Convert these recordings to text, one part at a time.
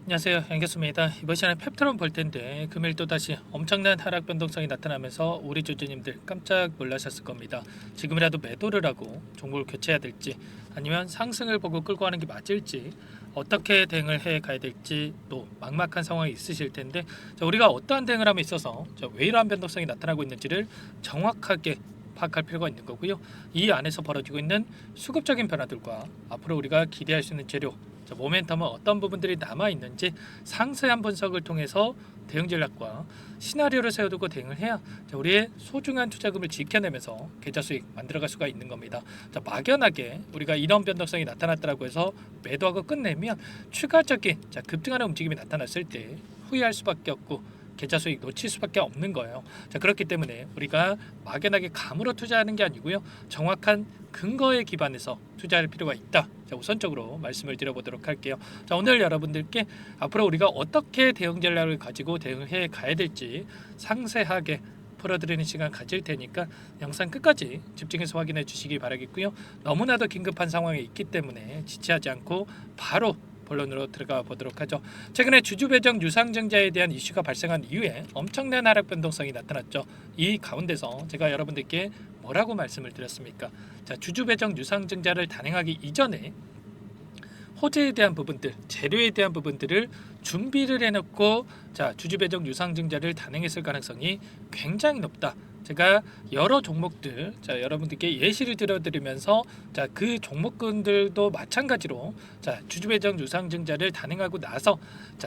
안녕하세요, 양교수입니다. 이번 시간에 펩트론 볼 텐데 금일 또다시 엄청난 하락 변동성이 나타나면서 우리 주주님들 깜짝 놀라셨을 겁니다. 지금이라도 매도를 하고 종목을 교체해야 될지 아니면 상승을 보고 끌고 가는 게 맞을지 어떻게 대응을 해 가야 될지 또 막막한 상황이 있으실 텐데, 우리가 어떠한 대응을 함에 있어서 왜 이러한 변동성이 나타나고 있는지를 정확하게 파악할 필요가 있는 거고요. 이 안에서 벌어지고 있는 수급적인 변화들과 앞으로 우리가 기대할 수 있는 재료, 모멘텀은 어떤 부분들이 남아 있는지 상세한 분석을 통해서 대응 전략과 시나리오를 세워두고 대응을 해야 우리의 소중한 투자금을 지켜내면서 계좌 수익 만들어갈 수가 있는 겁니다. 막연하게 우리가 이런 변동성이 나타났다고 해서 매도하고 끝내면 추가적인 급등하는 움직임이 나타났을 때 후회할 수밖에 없고 계좌 수익 놓칠 수밖에 없는 거예요. 그렇기 때문에 우리가 막연하게 감으로 투자하는 게 아니고요, 정확한 근거에 기반해서 투자할 필요가 있다. 우선적으로 말씀을 드려보도록 할게요. 오늘 여러분들께 앞으로 우리가 어떻게 대응 전략을 가지고 대응해 가야 될지 상세하게 풀어드리는 시간 가질 테니까 영상 끝까지 집중해서 확인해 주시기 바라겠고요. 너무나도 긴급한 상황에 있기 때문에 지체하지 않고 바로 본론으로 들어가 보도록 하죠. 최근에 주주 배정 유상증자에 대한 이슈가 발생한 이후에 엄청난 하락 변동성이 나타났죠. 이 가운데서 제가 여러분들께 뭐라고 말씀을 드렸습니까? 주주 배정 유상증자를 단행하기 이전에 호재에 대한 부분들, 재료에 대한 부분들을 준비를 해놓고 주주 배정 유상증자를 단행했을 가능성이 굉장히 높다. 제가 여러 종목들 여러분들께 예시를 들어드리면서 그 종목군들도 마찬가지로 주주 배정 유상증자를 단행하고 나서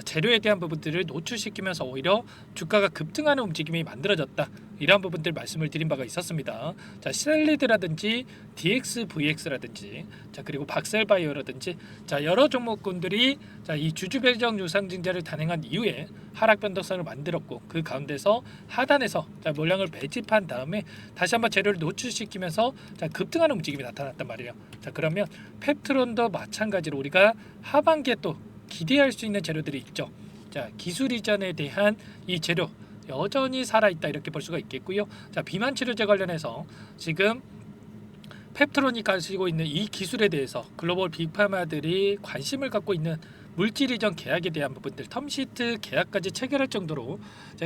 재료에 대한 부분들을 노출시키면서 오히려 주가가 급등하는 움직임이 만들어졌다. 이러한 부분들 말씀을 드린 바가 있었습니다. 셀리드라든지 DXVX라든지 그리고 박셀바이오라든지 여러 종목군들이 이 주주 배정 유상증자를 단행한 이후에 하락 변동성을 만들었고, 그 가운데서 하단에서 물량을 매집한 다음에 다시 한번 재료를 노출시키면서 급등하는 움직임이 나타났단 말이에요. 그러면 펩트론도 마찬가지로 우리가 하반기에 또 기대할 수 있는 재료들이 있죠. 기술 이전에 대한 이 재료 여전히 살아있다, 이렇게 볼 수가 있겠고요. 비만 치료제 관련해서 지금 펩트론이 가지고 있는 이 기술에 대해서 글로벌 빅파마들이 관심을 갖고 있는 물질 이전 계약에 대한 부분들, 텀시트 계약까지 체결할 정도로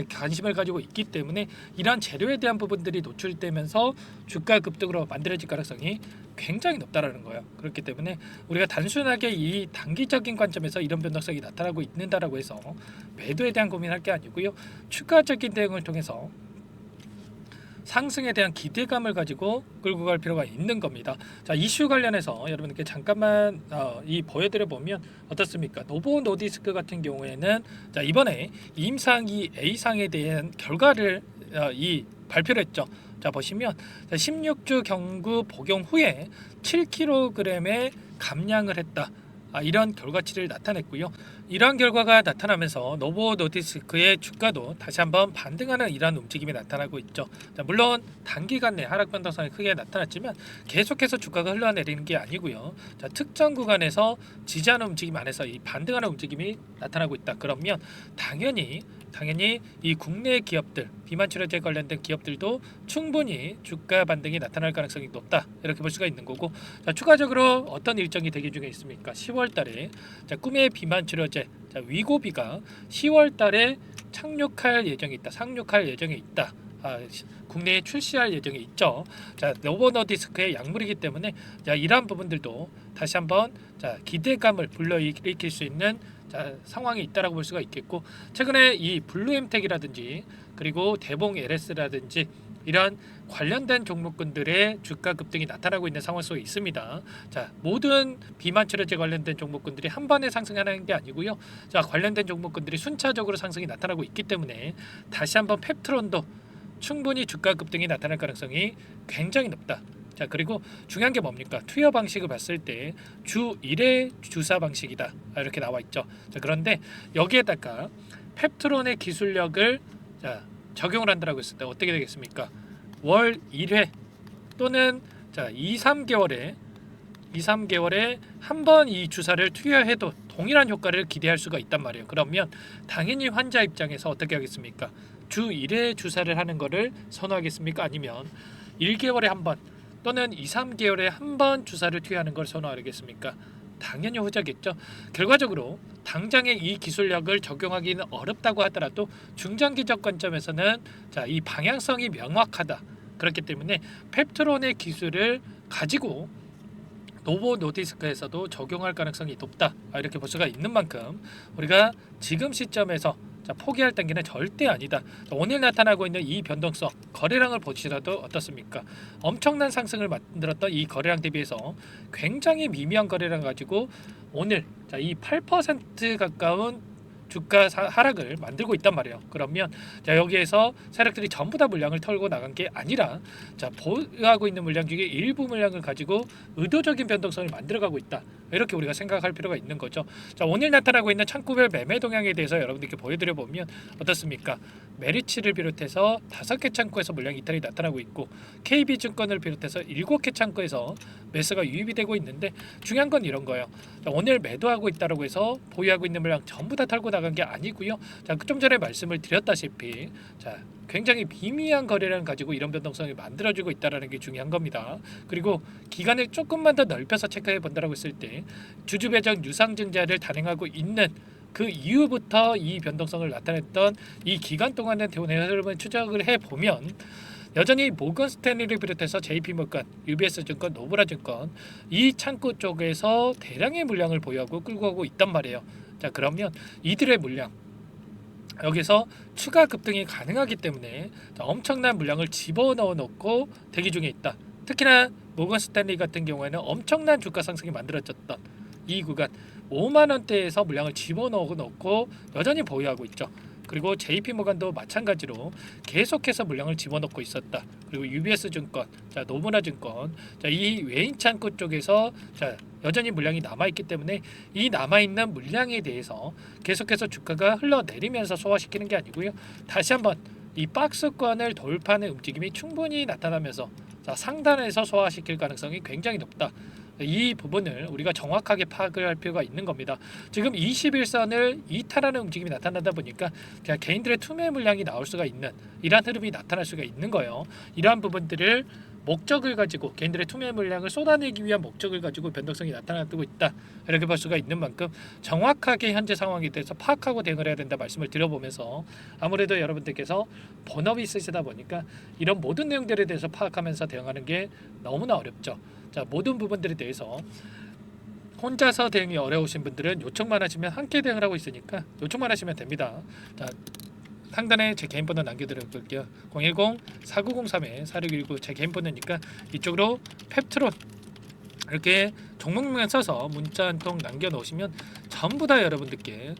관심을 가지고 있기 때문에 이러한 재료에 대한 부분들이 노출되면서 주가 급등으로 만들어질 가능성이 굉장히 높다라는 거예요. 그렇기 때문에 우리가 단순하게 이 단기적인 관점에서 이런 변동성이 나타나고 있는다라고 해서 매도에 대한 고민할 게 아니고요, 추가적인 대응을 통해서 상승에 대한 기대감을 가지고 끌고 갈 필요가 있는 겁니다. 이슈 관련해서 여러분께 잠깐만 보여드려 보면 어떻습니까? 노보 노디스크 같은 경우에는 이번에 임상이 A상에 대한 결과를 발표를 했죠. 보시면 16주 경구 복용 후에 7kg의 감량을 했다. 이런 결과치를 나타냈고요. 이러한 결과가 나타나면서 노보 노디스크의 주가도 다시 한번 반등하는 이러한 움직임이 나타나고 있죠. 물론 단기간 내 하락 변동성이 크게 나타났지만 계속해서 주가가 흘러내리는 게 아니고요. 특정 구간에서 지지하는 움직임 안에서 이 반등하는 움직임이 나타나고 있다. 그러면 당연히 이 국내 기업들, 비만 치료제 관련된 기업들도 충분히 주가 반등이 나타날 가능성이 높다, 이렇게 볼 수가 있는 거고, 추가적으로 어떤 일정이 대기 중에 있습니까? 10월 달에 꿈의 비만 치료제 위고비가 10월 달에 상륙할 예정이 있다. 국내에 출시할 예정이 있죠. 노보노디스크의 약물이기 때문에 이러한 부분들도 다시 한번 기대감을 불러일으킬 수 있는 상황이 있다라고 볼 수가 있겠고, 최근에 이 블루엠텍이라든지 그리고 대봉 LS라든지 이런 관련된 종목군들의 주가 급등이 나타나고 있는 상황 속에 있습니다. 모든 비만 치료제 관련된 종목군들이 한 번에 상승하는 게 아니고요. 관련된 종목군들이 순차적으로 상승이 나타나고 있기 때문에 다시 한번 펩트론도 충분히 주가 급등이 나타날 가능성이 굉장히 높다. 그리고 중요한 게 뭡니까? 투여 방식을 봤을 때 주 1회 주사 방식이다, 이렇게 나와 있죠. 그런데 여기에다가 펩트론의 기술력을 적용을 한다고 했을 때 어떻게 되겠습니까? 월 1회 또는 2, 3개월에 한 번 이 주사를 투여해도 동일한 효과를 기대할 수가 있단 말이에요. 그러면 당연히 환자 입장에서 어떻게 하겠습니까? 주 1회 주사를 하는 거를 선호하겠습니까? 아니면 1개월에 한 번 또는 2, 3개월에 한 번 주사를 투여하는 걸 선호하겠습니까? 당연히 후자겠죠. 결과적으로 당장의 이 기술력을 적용하기는 어렵다고 하더라도 중장기적 관점에서는 이 방향성이 명확하다. 그렇기 때문에 펩트론의 기술을 가지고 노보 노디스크에서도 적용할 가능성이 높다. 이렇게 볼 수가 있는 만큼 우리가 지금 시점에서 포기할 단계는 절대 아니다. 오늘 나타나고 있는 이 변동성 거래량을 보시더라도 어떻습니까? 엄청난 상승을 만들었던 이 거래량 대비해서 굉장히 미미한 거래량 가지고 오늘 이 8% 가까운 주가 하락을 만들고 있단 말이에요. 그러면 여기에서 세력들이 전부 다 물량을 털고 나간 게 아니라 보유하고 있는 물량 중에 일부 물량을 가지고 의도적인 변동성을 만들어가고 있다. 이렇게 우리가 생각할 필요가 있는 거죠. 오늘 나타나고 있는 창구별 매매 동향에 대해서 여러분들께 보여드려 보면 어떻습니까? 메리츠를 비롯해서 5개 창구에서 물량 이탈이 나타나고 있고 KB증권을 비롯해서 7개 창구에서 매수가 유입이 되고 있는데 중요한 건 이런 거예요. 오늘 매도하고 있다고 해서 보유하고 있는 물량 전부 다 털고 나간 게 아니고요. 좀 전에 말씀을 드렸다시피 굉장히 미미한 거래량 가지고 이런 변동성이 만들어지고 있다는 게 중요한 겁니다. 그리고 기간을 조금만 더 넓혀서 체크해 본다고 했을 때 주주 배정 유상 증자를 단행하고 있는 그 이후부터 이 변동성을 나타냈던 이 기간 동안의 대운의 흐름을 추적을 해 보면 여전히 모건 스탠리를 비롯해서 JP모건, UBS증권, 노브라증권 이 창구 쪽에서 대량의 물량을 보유하고 끌고 가고 있단 말이에요. 그러면 이들의 물량 여기서 추가 급등이 가능하기 때문에 엄청난 물량을 집어넣어 놓고 대기 중에 있다. 특히나 모건 스탠리 같은 경우에는 엄청난 주가 상승이 만들어졌던 이 구간 5만 원대에서 물량을 집어넣어 놓고 여전히 보유하고 있죠. 그리고 JP모건도 마찬가지로 계속해서 물량을 집어넣고 있었다. 그리고 UBS증권, 노무라증권, 이 외인 창구 쪽에서 여전히 물량이 남아있기 때문에 이 남아있는 물량에 대해서 계속해서 주가가 흘러내리면서 소화시키는 게 아니고요. 다시 한번 이 박스권을 돌파하는 움직임이 충분히 나타나면서 상단에서 소화시킬 가능성이 굉장히 높다. 이 부분을 우리가 정확하게 파악을 할 필요가 있는 겁니다. 지금 21선을 이탈하는 움직임이 나타나다 보니까 개인들의 투매 물량이 나올 수가 있는 이러한 흐름이 나타날 수가 있는 거예요. 이러한 부분들을 목적을 가지고 개인들의 투매 물량을 쏟아내기 위한 목적을 가지고 변동성이 나타나고 있다. 이렇게 볼 수가 있는 만큼 정확하게 현재 상황에 대해서 파악하고 대응을 해야 된다 말씀을 드려보면서 아무래도 여러분들께서 본업이 있으시다 보니까 이런 모든 내용들에 대해서 파악하면서 대응하는 게 너무나 어렵죠. 모든 부분들에 대해서 혼자서 대응이 어려우신 분들은 요청만 하시면 함께 대응을 하고 있으니까 요청만 하시면 됩니다. 상단에 제 개인 번호 남겨드릴게요. 010-4903-4619 제 개인 번호니까 이쪽으로 펩트론 이렇게 종목명만 써서 문자 한 통 남겨놓으시면 전부 다 여러분들께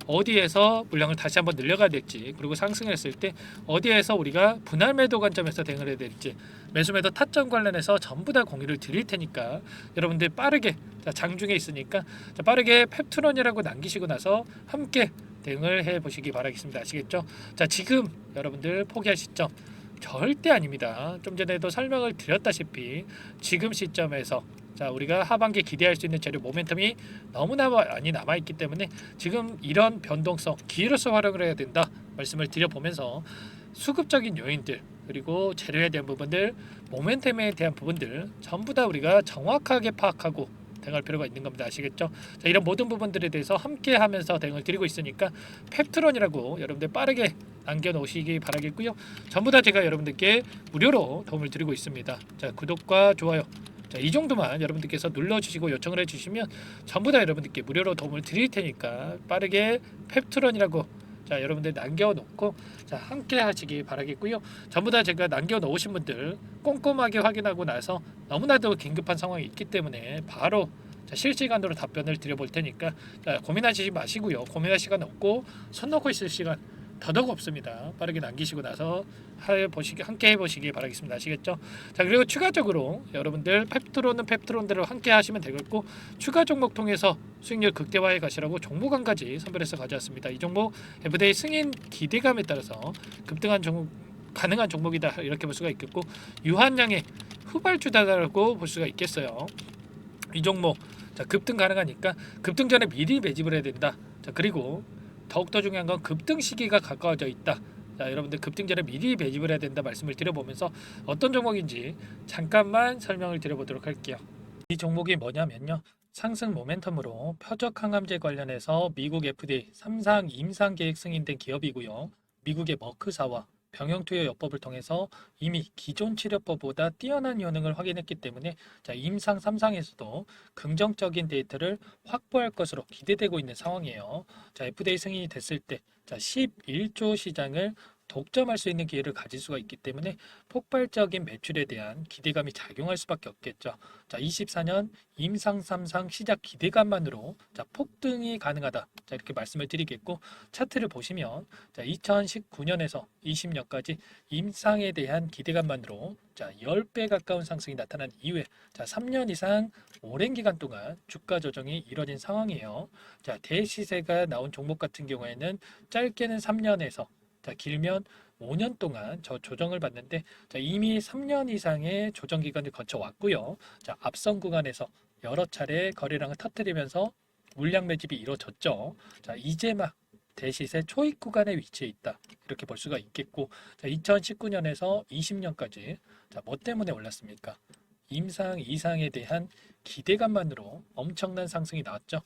어디에서 물량을 다시 한번 늘려가야 될지 그리고 상승했을 때 어디에서 우리가 분할 매도 관점에서 대응을 해야 될지 매수 매도 타점 관련해서 전부 다 공유를 드릴 테니까 여러분들 빠르게 장중에 있으니까 빠르게 펩트론이라고 남기시고 나서 함께 대응을 해 보시기 바라겠습니다. 아시겠죠? 지금 여러분들 포기할 시점 절대 아닙니다. 좀 전에도 설명을 드렸다시피 지금 시점에서 우리가 하반기에 기대할 수 있는 재료 모멘텀이 너무나 많이 남아있기 때문에 지금 이런 변동성 기회로서 활용을 해야 된다 말씀을 드려보면서 수급적인 요인들 그리고 재료에 대한 부분들 모멘텀에 대한 부분들 전부 다 우리가 정확하게 파악하고 대응할 필요가 있는 겁니다. 아시겠죠? 이런 모든 부분들에 대해서 함께 하면서 대응을 드리고 있으니까 펩트론이라고 여러분들 빠르게 남겨놓으시기 바라겠고요. 전부 다 제가 여러분들께 무료로 도움을 드리고 있습니다. 구독과 좋아요 이 정도만 여러분들께서 눌러주시고 요청을 해주시면 전부 다 여러분들께 무료로 도움을 드릴 테니까 빠르게 펩트론이라고 여러분들 남겨놓고 함께 하시기 바라겠고요. 전부 다 제가 남겨놓으신 분들 꼼꼼하게 확인하고 나서 너무나도 긴급한 상황이 있기 때문에 바로 실시간으로 답변을 드려볼 테니까 고민하시지 마시고요. 고민할 시간 없고 손 놓고 있을 시간 더더욱 없습니다. 빠르게 남기시고 나서 함께 해보시기 바라겠습니다. 아시겠죠? 그리고 추가적으로 여러분들 펩트론은 펩트론대로 함께 하시면 되겠고 추가 종목 통해서 수익률 극대화해 가시라고 종목 한 가지 선별해서 가져왔습니다. 이 종목 에브데이 승인 기대감에 따라서 급등한 종목 가능한 종목이다 이렇게 볼 수가 있겠고 유한량의 후발주다라고 볼 수가 있겠어요. 이 종목 급등 가능하니까 급등 전에 미리 매집을 해야 된다. 그리고 더욱더 중요한 건 급등 시기가 가까워져 있다. 여러분들 급등 전에 미리 매집을 해야 된다 말씀을 드려보면서 어떤 종목인지 잠깐만 설명을 드려보도록 할게요. 이 종목이 뭐냐면요. 상승 모멘텀으로 표적 항암제 관련해서 미국 FDA 3상 임상 계획 승인된 기업이고요. 미국의 머크사와 병용투여요법을 통해서 이미 기존 치료법보다 뛰어난 효능을 확인했기 때문에 임상 3상에서도 긍정적인 데이터를 확보할 것으로 기대되고 있는 상황이에요. FDA 승인이 됐을 때 11조 시장을 독점할 수 있는 기회를 가질 수가 있기 때문에 폭발적인 매출에 대한 기대감이 작용할 수밖에 없겠죠. 24년 임상 3상 시작 기대감만으로 폭등이 가능하다. 이렇게 말씀을 드리겠고 차트를 보시면 2019년에서 20년까지 임상에 대한 기대감만으로 10배 가까운 상승이 나타난 이후에 3년 이상 오랜 기간 동안 주가 조정이 이뤄진 상황이에요. 대시세가 나온 종목 같은 경우에는 짧게는 3년에서 길면 5년 동안 저 조정을 받는데 이미 3년 이상의 조정 기간을 거쳐왔고요. 앞선 구간에서 여러 차례 거래량을 터뜨리면서 물량 매집이 이루어졌죠. 이제 막 대시세 초입 구간에 위치해 있다. 이렇게 볼 수가 있겠고 2019년에서 20년까지 뭐 때문에 올랐습니까? 임상 이상에 대한 기대감만으로 엄청난 상승이 나왔죠.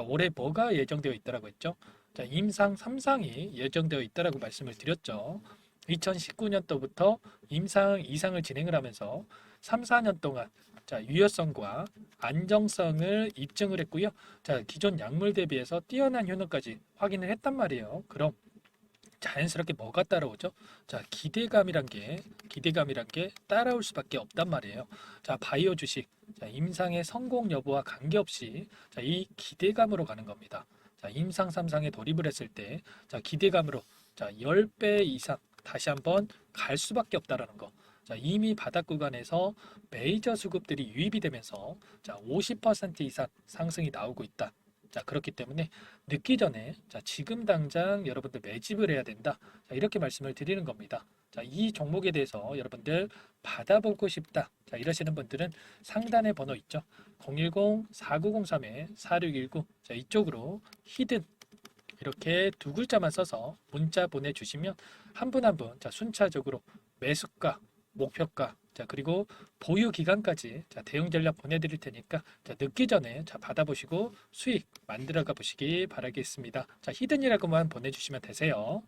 올해 뭐가 예정되어 있다라고 했죠? 임상 3상이 예정되어 있다라고 말씀을 드렸죠. 2019년도부터 임상 이상을 진행을 하면서 3, 4년 동안 유효성과 안정성을 입증을 했고요. 기존 약물 대비해서 뛰어난 효능까지 확인을 했단 말이에요. 그럼 자연스럽게 뭐가 따라오죠? 기대감이란 게 따라올 수밖에 없단 말이에요. 바이오 주식, 임상의 성공 여부와 관계없이 이 기대감으로 가는 겁니다. 임상 3상에 돌입을 했을 때 기대감으로 10배 이상 다시 한번 갈 수밖에 없다라는 거. 이미 바닥 구간에서 메이저 수급들이 유입이 되면서 50% 이상 상승이 나오고 있다. 그렇기 때문에 늦기 전에 지금 당장 여러분들 매집을 해야 된다. 이렇게 말씀을 드리는 겁니다. 이 종목에 대해서 여러분들 받아보고 싶다. 이러시는 분들은 상단에 번호 있죠. 010-4903-4619 이쪽으로 히든 이렇게 두 글자만 써서 문자 보내주시면 한 분 한 분 순차적으로 매수가, 목표가, 그리고 보유 기간까지 대응 전략 보내드릴 테니까 늦기 전에 받아보시고 수익 만들어가 보시기 바라겠습니다. 히든이라고만 보내주시면 되세요.